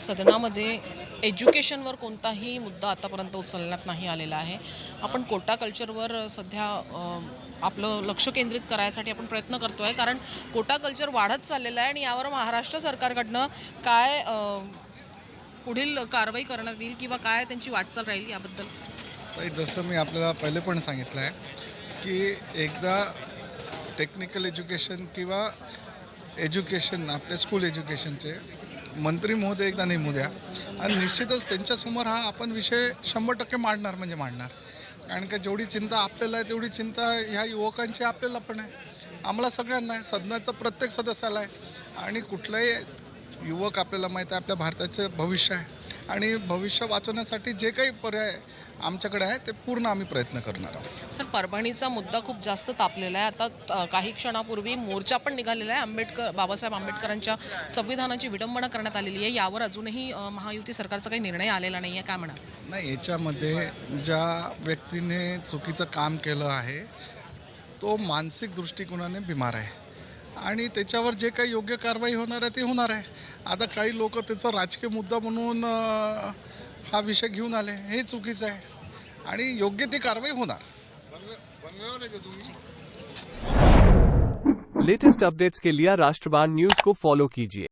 सदनामध्ये एज्युकेशनवर कोणताही मुद्दा आतापर्यंत उचलण्यात नाही आलेला आहे. आपण कोटा कल्चरवर सध्या आपलं लक्ष केंद्रित करायसाठी आपण प्रयत्न करतो आहे, कारण कोटा कल्चर वाढत चाललेलं आहे आणि यावर महाराष्ट्र सरकारकडनं काय पुढील कारवाई करण्यात येईल किंवा काय त्यांची वाटचाल राहील याबद्दल. ताई, जसं मी आपल्याला पहिले पण सांगितलं आहे की एकदा टेक्निकल एज्युकेशन किंवा एज्युकेशन आपले स्कूल एज्युकेशनचे मंत्री महोदय एकदा नेमू द्या आणि निश्चितच त्यांच्यासमोर हा आपण विषय 100% मांडणार म्हणजे मांडणार. कारण का जेवढी चिंता आपल्याला आहे तेवढी चिंता ह्या युवकांची आपल्याला पण आहे, आम्हाला सगळ्यांना आहे, सदनाचं प्रत्येक सदस्याला आहे. आणि कुठलाही युवक आपल्याला माहीत आहे आपल्या भारताचे भविष्य आहे आणि भविष्य वाचवण्यासाठी जे काही पर्याय आमच्याकडे आहे ते पूर्ण आम्ही प्रयत्न करणार आहोत. सर, परभणीचा मुद्दा खूप जास्त तापलेला आहे. आता काही क्षणापूर्वी मोर्चा पण निघालेला आहे. बाबासाहेब आंबेडकरांच्या संविधानाची विडंबना करण्यात आलेली आहे. यावर अजूनही महायुती सरकारचा काही निर्णय आलेला नाही आहे, काय म्हणा? नाही, याच्यामध्ये ज्या व्यक्तीने चुकीचं काम केलं आहे तो मानसिक दृष्टिकोनाने बिमार आहे आणि त्याच्यावर जे काही योग्य कारवाई होणार आहे ते होणार आहे. आता काही लोक त्याचा राजकीय मुद्दा म्हणून हा विषय घेऊन आले, हे चुकीचं आहे आणि योग्य ती कारवाई होणार. लेटेस्ट अपडेट्स के लिए राष्ट्रवान न्यूज को फॉलो कीजिए.